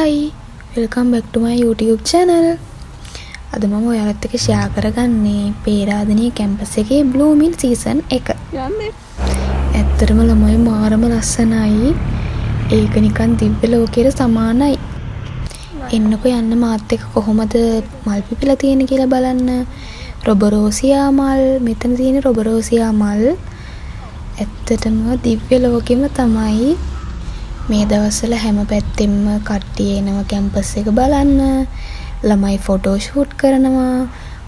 Hi, welcome back to my YouTube channel. අද මම ඔයාලත් එක්ක ෂෙයා කරගන්නේ පේරාදෙණිය කැම්පස් එකේ බ්ලූමින් සීසන් 1. යන්නේ. ඇත්තටම ළමයි මාරම ලස්සනයි. ඒක නිකන් දිව්‍ය ලෝකයට සමානයි. එන්නකෝ යන්න මාත් එක්ක කොහොමද මල් පිපිලා තියෙන්නේ කියලා බලන්න. රොබරෝසියා මල්, මෙතන තියෙන රොබරෝසියා මල්. ඇත්තටම දිව්‍ය ලෝකෙම තමයි. මේ දවස්වල හැම පැත්තෙම කට්ටිය එනවා කැම්පස් එක බලන්න. ළමයි ෆොටෝ ෂූට් කරනවා.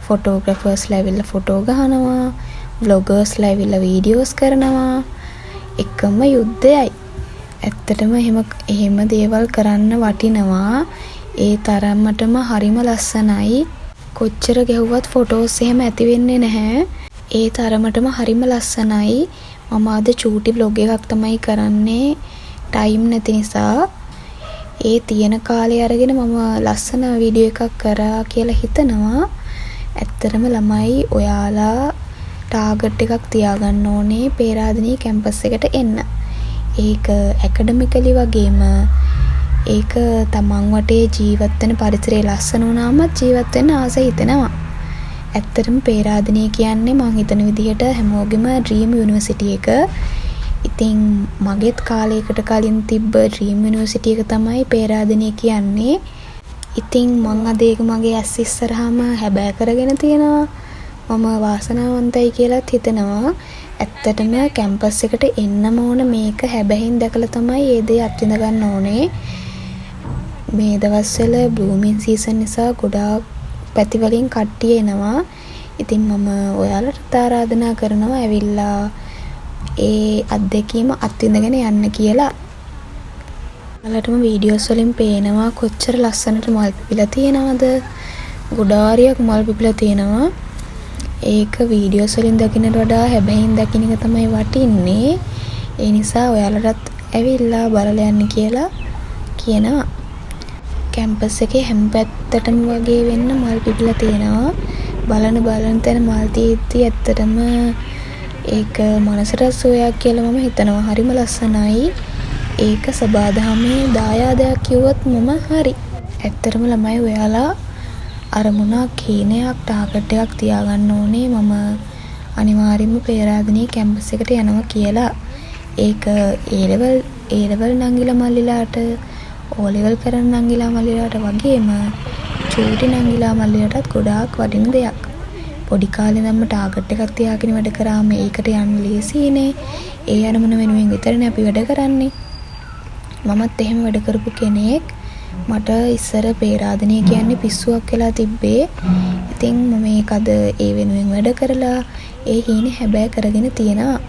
ෆොටෝග්‍රැෆර්ස්ලා ඇවිල්ලා ෆොටෝ ගහනවා. ව්ලොගර්ස්ලා ඇවිල්ලා වීඩියෝස් කරනවා. එකම යුද්ධයයි. ඇත්තටම එහෙම දේවල් කරන්න වටිනවා. ඒ තරමටම හරිම ලස්සනයි. කොච්චර ගැහුවත් ෆොටෝස් එහෙම ඇති වෙන්නේ නැහැ. ඒ තරමටම හරිම ලස්සනයි. මම අද චූටි බ්ලොග් එකක් තමයි කරන්නේ. ටයිම් නැති නිසා ඒ තියෙන කාලේ අරගෙන මම ලස්සන වීඩියෝ එකක් කරා කියලා හිතනවා. ඇත්තටම ළමයි ඔයාලා ටාගට් එකක් තියාගන්න ඕනේ පේරාදෙණිය කැම්පස් එකට එන්න. ඒක ඇකඩමිකලි වගේම ඒක තමන් වටේ ජීවත් වෙන පරිසරය ලස්සන වුණාම ජීවත් වෙන්න ආස හිතෙනවා. ඇත්තටම පේරාදෙණිය කියන්නේ මම හිතන විදිහට හැමෝගෙම ඩ්‍රීම් යුනිවර්සිටි එක. ඉතින් මගෙත් කාලයකට කලින් තිබ්බ ඩ්‍රීම් යුනිවර්සිටි එක තමයි පේරාදෙණිය කියන්නේ. ඉතින් මං අද ඒක මගේ ඇස් ඉස්සරහාම හැබෑ කරගෙන තියෙනවා. මම වාසනාවන්තයි කියලාත් හිතනවා. ඇත්තටම කැම්පස් එකට එන්නම ඕන මේක හැබැයින් දැකලා තමයි ඒ දේ අත්විඳ ගන්න ඕනේ. මේ දවස්වල බ්ලූමින් සීසන් නිසා ගොඩාක් පැති වලින් කට්ටිය එනවා. ඉතින් මම ඔයාලට ආරාධනා කරනවා ඇවිල්ලා ඒ අත්දැකීම අත්විඳගෙන යන්න කියලා. ඔයාලටම වීඩියෝස් වලින් පේනවා කොච්චර ලස්සනට මල් පිපිලා තියෙනවද. ගොඩාරියක් මල් පිපිලා තියෙනවා. ඒක වීඩියෝස් වලින් දකින්නට වඩා හැබැයින් දකින්න එක තමයි වටින්නේ. ඒ නිසා ඔයාලටත් ඇවිල්ලා බලලා යන්න කියලා කියනවා. කැම්පස් එකේ හැම පැත්තටම වගේ වෙන්න මල් පිපිලා තියෙනවා. බලන තැන මල් තියෙද්දි ඇත්තටම ඒක මනසට සුවයක් කියලා මම හිතනවා. හරිම ලස්සනයි. ඒක සබාදහමේ දායාදයක් කිව්වොත් මම හරි. ඇත්තටම ළමයි ඔයාලා අරමුණක් කීනයක් ටාගට් එකක් තියාගන්න ඕනේ. මම අනිවාර්යයෙන්ම පේරාදෙණිය කැම්පස් එකට යනවා කියලා. ඒක ඒ ලෙවල් නංගිලා මල්ලිලාට, ඕ ලෙවල් කරන නංගිලා මල්ලිලාට වගේම චූටි නංගිලා මල්ලිලාටත් ගොඩාක් වටින දෙයක්. පොඩි කාලේ නම් ටාගට් එකක් තියාගෙන වැඩ කරාම ඒකට යන්න ලේසියිනේ. ඒ අරමුණ වෙනුවෙන් විතරනේ අපි වැඩ කරන්නේ. මමත් එහෙම වැඩ කරපු කෙනෙක්. මට ඉස්සර පේරාදෙණිය කියන්නේ පිස්සුවක් වෙලා තිබ්බේ. ඉතින් මම මේක අද ඒ වෙනුවෙන් වැඩ කරලා ඒ හීනේ හැබෑ කරගෙන තියෙනවා.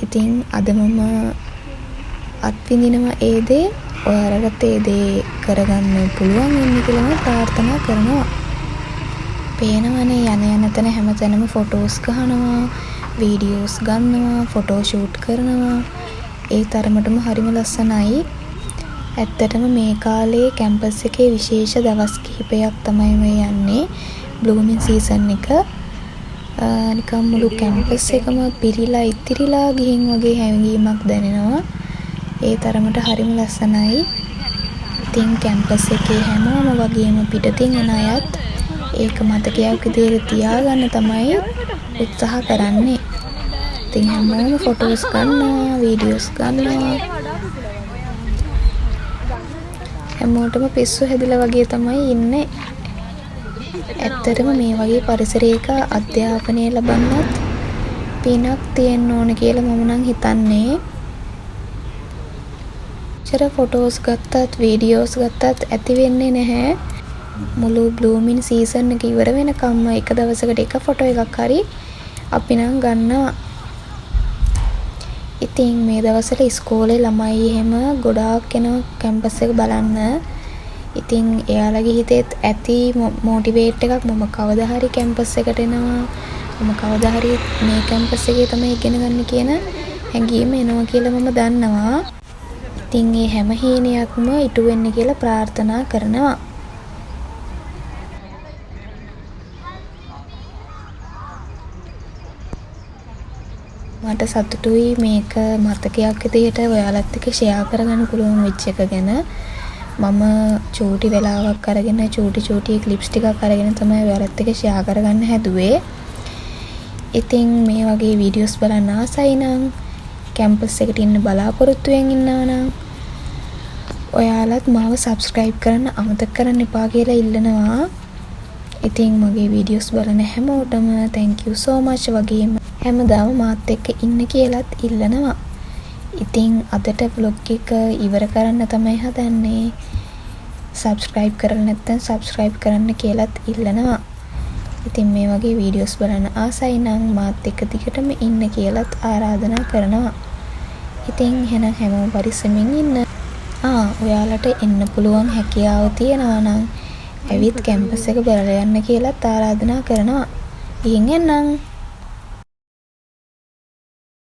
ඉතින් අද මම අත්විඳිනවා ඒ දේ. ඔයාලට ඒ දේ කරගන්න පුළුවන් වෙන්න කියලා ප්‍රාර්ථනා කරනවා. පේනවනේ යන තැන හැමතැනම ෆොටෝස් ගහනවා, වීඩියෝස් ගන්නවා, ෆොටෝ ෂූට් කරනවා. ඒ තරමටම හරිම ලස්සනයි. ඇත්තටම මේ කාලේ කැම්පස් එකේ විශේෂ දවස් කිහිපයක් තමයි මේ යන්නේ බ්ලූමින් සීසන් එක. නිකම් මුළු කැම්පස් එකම පිරීලා ඉතිරිලා ගිහින් වගේ හැඟීමක් දැනෙනවා. ඒ තරමට හරිම ලස්සනයි. ඉතින් කැම්පස් එකේ හැමෝම වගේම පිටතින් එන අයත් ඒක මතකයක් විදිහට තියාගන්න තමයි උත්සාහ කරන්නේ. ඉතින් හැමෝම ෆොටෝස් ගන්නවා, වීඩියෝස් ගන්නවා. හැමෝටම පිස්සු හැදිලා වගේ තමයි ඉන්නේ. ඇත්තටම මේ වගේ පරිසරයක අධ්‍යාපනය ලබන්නත් පිනක් තියෙන්න ඕන කියලා මම නම් හිතන්නේ. චර ෆොටෝස් ගත්තත්, වීඩියෝස් ගත්තත් ඇති වෙන්නේ නැහැ. මුළු බ්ලූමින් සීසන් එක ඉවර වෙනකම්ම එක දවසකට එක ෆොටෝ එකක් හරි අපි නම් ගන්නවා. ඉතින් මේ දවස්වල ඉස්කෝලේ ළමයි එහෙම ගොඩාක් එනවා කැම්පස් එක බලන්න. ඉතින් එයාලගේ හිතේත් ඇති මොටිවේට් එකක් මම කවදා හරි කැම්පස් එකට එනවා. මම කවදා හරි මේ කැම්පස් එකේ තමයි ඉගෙන ගන්න කියන හැඟීම එනවා කියලා මම දන්නවා. ඉතින් මේ හැම හීනයක්ම ඉටු වෙන්න කියලා ප්‍රාර්ථනා කරනවා. මට සතුටුයි මේක මතකයක් විදිහට ඔයාලත් එක්ක ෂෙයා කරගන්න පුළුවන් වෙච්ච එක ගැන. මම චූටි වෙලාවක් අරගෙන චූටි ක්ලිප්ස් ටිකක් අරගෙන තමයි ඔයාලත් එක්ක ෂෙයා කරගන්න හැදුවේ. ඉතින් මේ වගේ වීඩියෝස් බලන්න ආසයි නම් කැම්පස් එකට ඉන්න බලාපොරොත්තුවෙන් ඉන්නවා නම් ඔයාලත් මාව subscribe කරන්න අමතක කරන්න එපා කියලා ඉල්ලනවා. ඉතින් මගේ වීඩියෝස් බලන හැමෝටම thank you so much වගේම හැමදාම මාත් එක්ක ඉන්න කියලාත් ඉල්ලනවා. ඉතින් අදට vlog එක ඉවර කරන්න තමයි හදන්නේ. subscribe කරලා නැත්නම් subscribe කරන්න කියලාත් ඉල්ලනවා. ඉතින් මේ වගේ වීඩියෝස් බලන්න ආසයි නම් මාත් එක්ක දිගටම ඉන්න කියලාත් ආරාධනා කරනවා. ඉතින් එහෙනම් හැමෝම පරිස්සමින් ඉන්න. ඔයාලට එන්න පුළුවන් හැකියාව තියෙනවා නම් ඇවිත් කැම්පස් එක බලලා යන්න කියලාත් ආරාධනා කරනවා. ඉතින් එන්නම්.